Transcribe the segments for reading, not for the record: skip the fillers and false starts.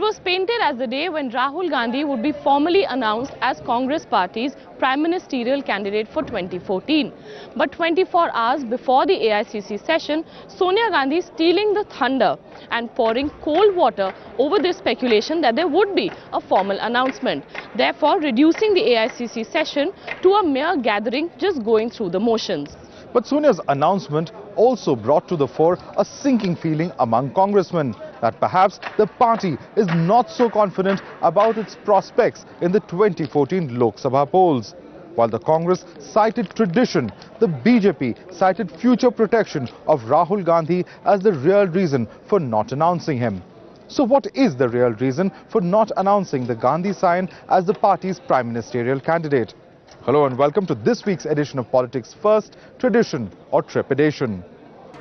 It was painted as the day when Rahul Gandhi would be formally announced as Congress Party's Prime Ministerial candidate for 2014. But 24 hours before the AICC session, Sonia Gandhi stealing the thunder and pouring cold water over this speculation that there would be a formal announcement, therefore reducing the AICC session to a mere gathering just going through the motions. But Sonia's announcement also brought to the fore a sinking feeling among congressmen that perhaps the party is not so confident about its prospects in the 2014 Lok Sabha polls. While the Congress cited tradition, the BJP cited future protection of Rahul Gandhi as the real reason for not announcing him. So what is the real reason for not announcing the Gandhi sign as the party's prime ministerial candidate? Hello and welcome to this week's edition of Politics First, Tradition or Trepidation.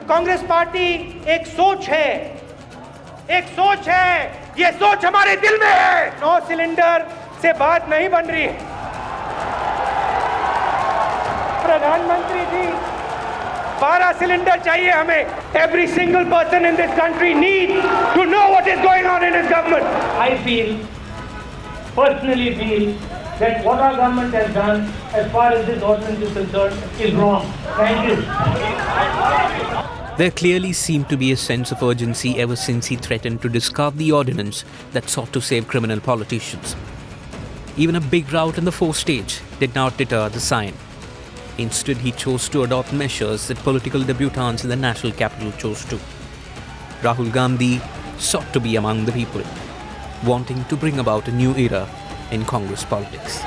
Congress party एक सोच है, ये सोच हमारे दिल में है। 9 cylinder से बात नहीं बन रही है। प्रधानमंत्री जी 12 सिलेंडर चाहिए हमें। Every single person in this country needs to know what is going on in his government. I personally feel that what our government has done as far as this ordinance is concerned is wrong. Thank you. There clearly seemed to be a sense of urgency ever since he threatened to discard the ordinance that sought to save criminal politicians. Even a big rout in the fourth stage did not deter the sign. Instead, he chose to adopt measures that political debutants in the national capital chose to. Rahul Gandhi sought to be among the people, wanting to bring about a new era in Congress politics.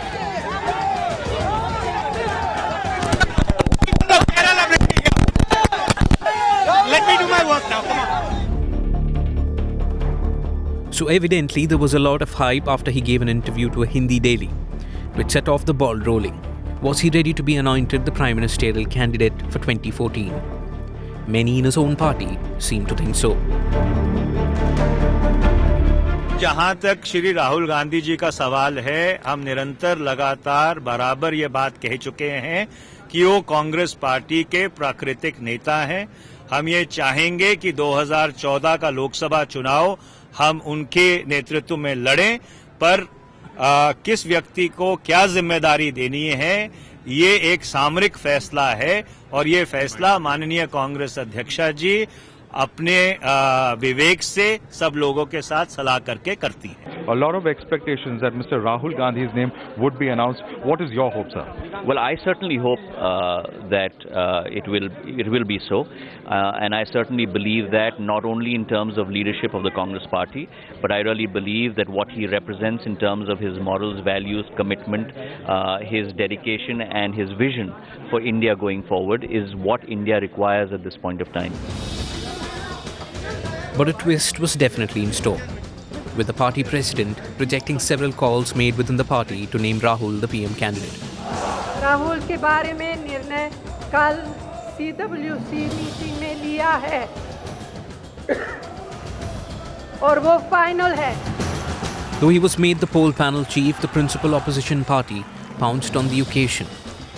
Let me do my work now, come on. So evidently there was a lot of hype after he gave an interview to a Hindi daily, which set off the ball rolling. Was he ready to be anointed the prime ministerial candidate for 2014? Many in his own party seem to think so. जहां तक श्री राहुल गांधी जी का सवाल है, हम निरंतर लगातार बराबर ये बात कह चुके हैं कि वो कांग्रेस पार्टी के प्राकृतिक नेता हैं। हम ये चाहेंगे कि 2014 का लोकसभा चुनाव हम उनके नेतृत्व में लड़ें, पर किस व्यक्ति को क्या जिम्मेदारी देनी है, ये एक सामरिक फैसला है और ये फैसला माननीय कांग्रेस अध्यक्षा जी अपने विवेक से सब लोगों के साथ सलाह करके करती हैं। A lot of expectations that Mr. Rahul Gandhi's name would be announced. What is your hope, sir? Well, I certainly hope that it will be so, and I certainly believe that not only in terms of leadership of the Congress Party, but I really believe that what he represents in terms of his morals, values, commitment, his dedication, and his vision for India going forward is what India requires at this point of time. But a twist was definitely in store, with the party president rejecting several calls made within the party to name Rahul the PM candidate. Rahul के बारे में निर्णय कल CWC meeting में लिया है और वो फाइनल है. Though he was made the poll panel chief, the principal opposition party pounced on the occasion,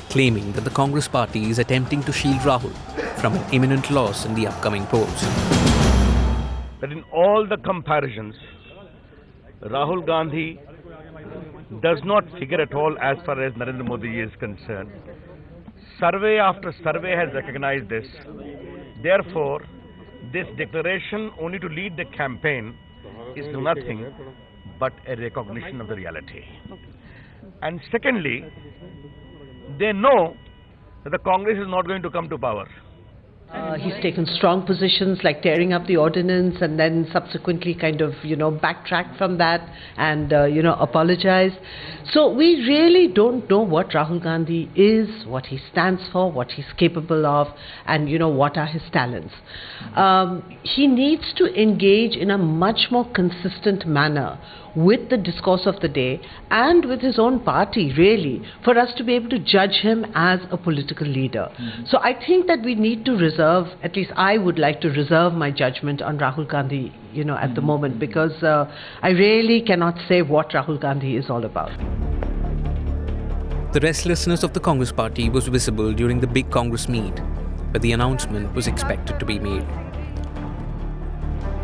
claiming that the Congress party is attempting to shield Rahul from an imminent loss in the upcoming polls. That in all the comparisons, Rahul Gandhi does not figure at all as far as Narendra Modi is concerned. Survey after survey has recognized this. Therefore, this declaration only to lead the campaign is nothing but a recognition of the reality. And secondly, they know that the Congress is not going to come to power. He's taken strong positions like tearing up the ordinance and then subsequently kind of, backtrack from that and, apologize. So we really don't know what Rahul Gandhi is, what he stands for, what he's capable of, and, what are his talents. He needs to engage in a much more consistent manner with the discourse of the day and with his own party, really, for us to be able to judge him as a political leader. So I think that we need to reserve, at least I would like to reserve my judgment on Rahul Gandhi, at the moment, because I really cannot say what Rahul Gandhi is all about. The restlessness of the Congress party was visible during the big Congress meet, where the announcement was expected to be made.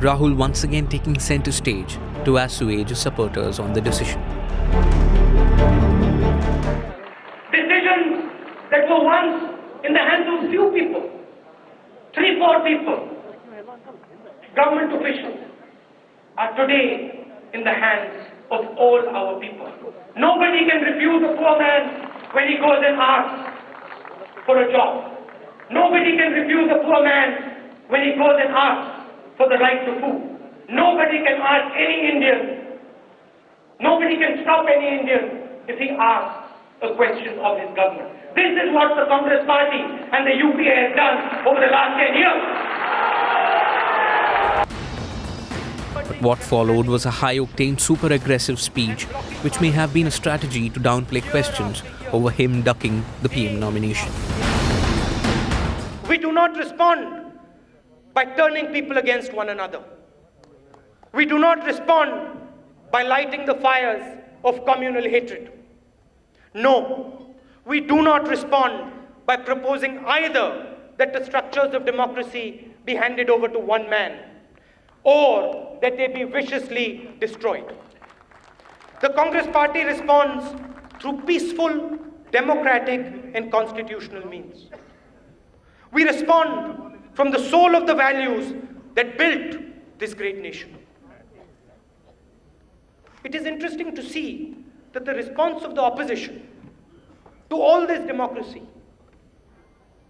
Rahul once again taking center stage to assuage his supporters on the decision. Decisions that were once in the hands of few people, 3-4 people, government officials, are today in the hands of all our people. Nobody can refuse a poor man when he goes and asks for a job. Nobody can refuse a poor man when he goes and asks for the right to food. Nobody can ask any Indian, nobody can stop any Indian if he asks a question of his government. This is what the Congress Party and the UPA has done over the last 10 years. But what followed was a high-octane, super-aggressive speech, which may have been a strategy to downplay questions over him ducking the PM nomination. We do not respond by turning people against one another. We do not respond by lighting the fires of communal hatred. No, we do not respond by proposing either that the structures of democracy be handed over to one man or that they be viciously destroyed. The Congress Party responds through peaceful, democratic, and constitutional means. We respond from the soul of the values that built this great nation. It is interesting to see that the response of the opposition to all this democracy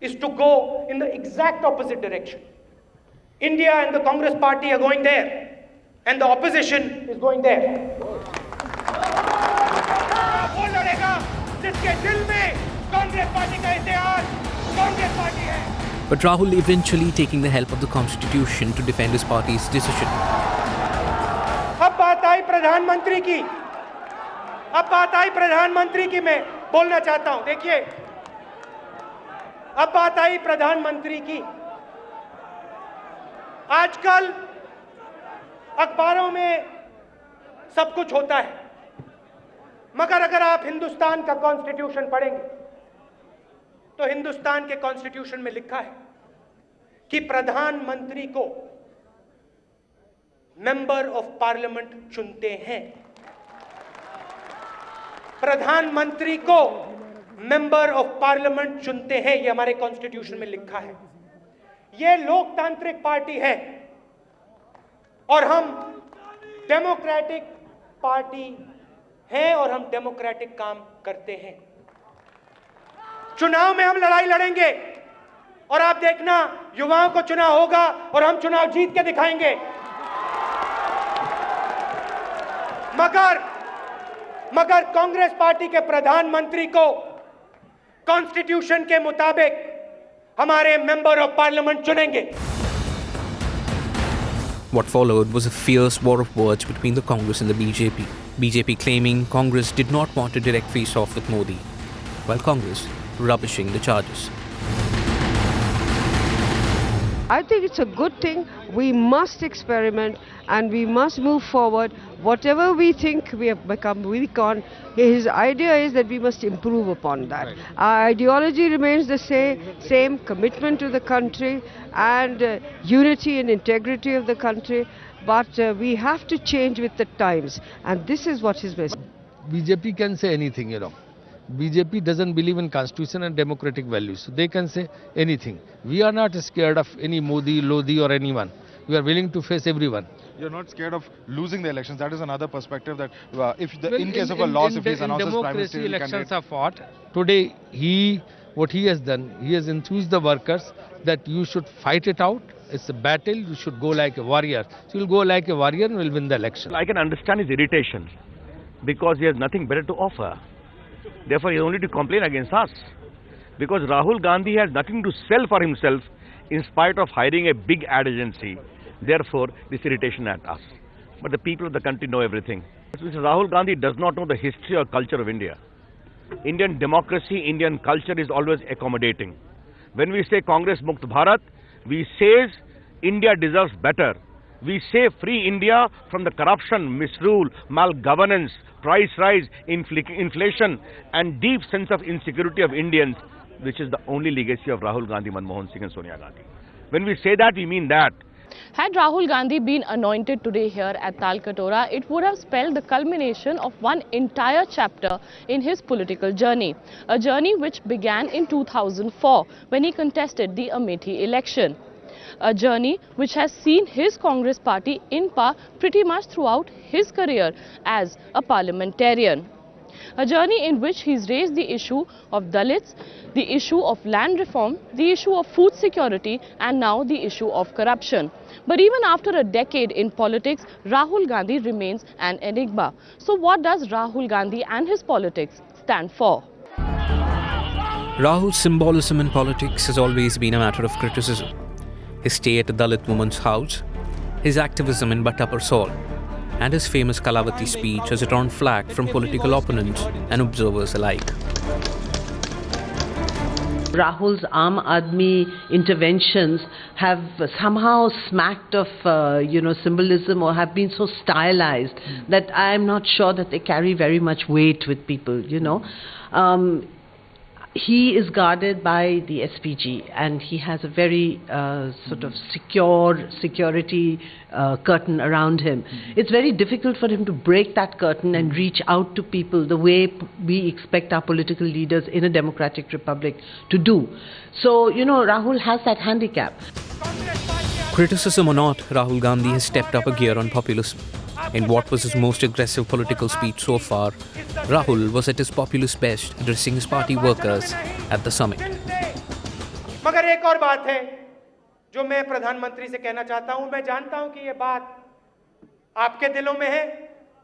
is to go in the exact opposite direction. India and the Congress Party are going there, and the opposition is going there. But Rahul eventually taking the help of the constitution to defend his party's decision. अब बात आई प्रधानमंत्री की, मैं बोलना चाहता हूं। देखिए, अब बात आई प्रधानमंत्री की। आजकल अखबारों में सब कुछ होता है, मगर अगर आप हिंदुस्तान का कॉन्स्टिट्यूशन पढ़ेंगे तो हिंदुस्तान के कॉन्स्टिट्यूशन में लिखा है कि प्रधानमंत्री को मेंबर ऑफ पार्लियामेंट चुनते हैं। प्रधानमंत्री को मेंबर ऑफ पार्लियामेंट चुनते हैं, ये हमारे कॉन्स्टिट्यूशन में लिखा है। ये लोकतांत्रिक पार्टी है और हम डेमोक्रेटिक पार्टी हैं और हम डेमोक्रेटिक काम करते हैं। चुनाव में हम लड़ाई लड़ेंगे और आप देखना युवाओं को चुनाव होगा और हम चुनाव जीत के दिखाएंगे। मगर कांग्रेस पार्टी के प्रधानमंत्री को कॉन्स्टिट्यूशन के मुताबिक हमारे मेंबर ऑफ पार्लियामेंट चुनेंगे। What followed was a fierce war of words between the Congress and the BJP. BJP claiming Congress did not want a direct face-off with Modi, while Congress rubbishing the charges. I think it's a good thing. We must experiment and we must move forward. Whatever we think we have become weak on, his idea is that we must improve upon that. Right. Our ideology remains the same commitment to the country and unity and integrity of the country, but we have to change with the times, and this is what his message. BJP can say anything, BJP doesn't believe in constitution and democratic values. So they can say anything. We are not scared of any Modi, Lodi or anyone. We are willing to face everyone. You're not scared of losing the elections. That is another perspective that in case of a loss, if he announces prime minister, elections are fought. Today, what he has done, he has enthused the workers that you should fight it out. It's a battle. You should go like a warrior. So you'll go like a warrior and will win the election. I can understand his irritation because he has nothing better to offer. Therefore, he is only to complain against us. Because Rahul Gandhi has nothing to sell for himself in spite of hiring a big ad agency. Therefore, this irritation at us. But the people of the country know everything. Mr. Rahul Gandhi does not know the history or culture of India. Indian democracy, Indian culture is always accommodating. When we say Congress Mukt Bharat, we say India deserves better. We say free India from the corruption, misrule, malgovernance, price rise, inflation and deep sense of insecurity of Indians, which is the only legacy of Rahul Gandhi, Manmohan Singh and Sonia Gandhi. When we say that, we mean that. Had Rahul Gandhi been anointed today here at Talkatora, it would have spelled the culmination of one entire chapter in his political journey. A journey which began in 2004 when he contested the Amethi election. A journey which has seen his Congress party in power pretty much throughout his career as a parliamentarian. A journey in which he's raised the issue of Dalits, the issue of land reform, the issue of food security and now the issue of corruption. But even after a decade in politics, Rahul Gandhi remains an enigma. So what does Rahul Gandhi and his politics stand for? Rahul's symbolism in politics has always been a matter of criticism. His stay at a Dalit woman's house, his activism in Bhattaparsol, and his famous Kalavati speech has drawn flack from political opponents and observers alike. Rahul's Aam Aadmi interventions have somehow smacked of, symbolism or have been so stylized that I am not sure that they carry very much weight with people, He is guarded by the SPG and he has a very sort of security curtain around him. It's very difficult for him to break that curtain and reach out to people the way we expect our political leaders in a democratic republic to do. So, Rahul has that handicap. Criticism or not, Rahul Gandhi has stepped up a gear on populism. In what was his most aggressive political speech so far, Rahul was at his populist best addressing his party workers at the summit. मगर एक और बात है जो मैं प्रधानमंत्री से कहना चाहता हूं, मैं जानता हूं कि ये बात आपके दिलों में है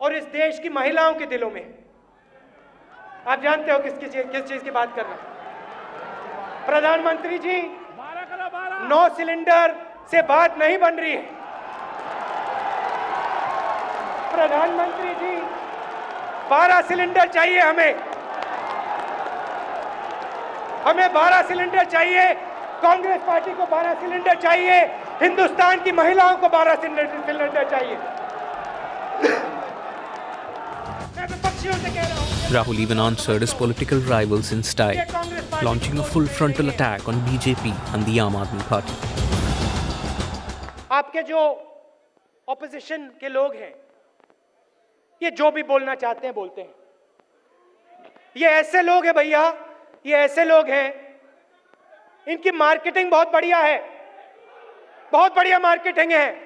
और इस देश की महिलाओं के दिलों में है। आप जानते हो किस चीज की बात कर रहा हूं। प्रधानमंत्री जी, 9 सिलेंडर से बात नहीं बन रही है। प्रधानमंत्री जी, 12 सिलेंडर चाहिए हमें 12 सिलेंडर चाहिए, कांग्रेस पार्टी को 12 सिलेंडर चाहिए, हिंदुस्तान की महिलाओं को 12 सिलेंडर चाहिए। मैं विपक्षियों से कह रहा हूं। Rahul even answered his political rivals in style, launching a full frontal attack on BJP and the Aam Aadmi Party. आपके जो ऑपोजिशन के लोग हैं, ये जो भी बोलना चाहते हैं बोलते हैं। ये ऐसे लोग हैं भैया, ये ऐसे लोग हैं, इनकी मार्केटिंग बहुत बढ़िया है, बहुत बढ़िया मार्केटिंग है,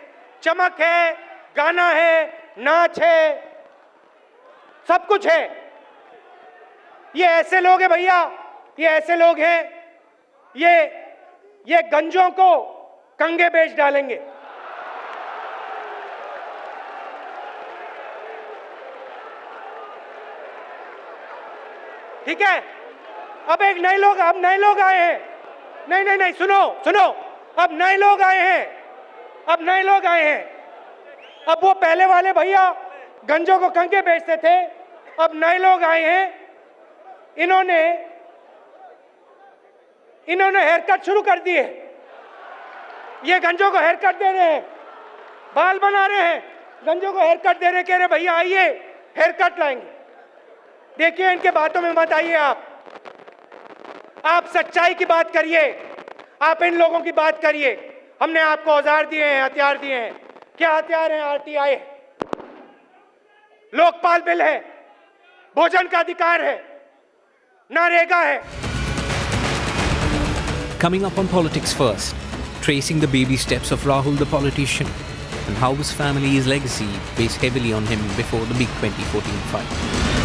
चमक है, गाना है, नाच है, सब कुछ है। ये ऐसे लोग हैं भैया, ये ऐसे लोग हैं, ये गंजों को कंगे बेच डालेंगे। ठीक है, अब नए लोग आए हैं। नहीं, सुनो, अब नए लोग आए हैं, अब वो पहले वाले भैया गंजों को कंगे बेचते थे, अब नए लोग आए हैं। इन्होंने हेयर कट शुरू कर दिए, ये गंजों को हेयर कट दे रहे हैं, बाल बना रहे हैं, गंजों को हेयर कट दे रहे, कह रहे भैया आइए हेयर कट लाएंगे। देखिए, इनके बातों में मत आइए। आप सच्चाई की बात करिए, आप इन लोगों की बात करिए। हमने आपको औजार दिए हैं, हथियार दिए हैं। क्या हथियार हैं? आरटीआई, लोकपाल बिल है, भोजन का अधिकार है, नरेगा है। Coming up on politics first, tracing the baby steps of Rahul the politician and how his family's legacy weighs heavily on him before the big 2014 fight.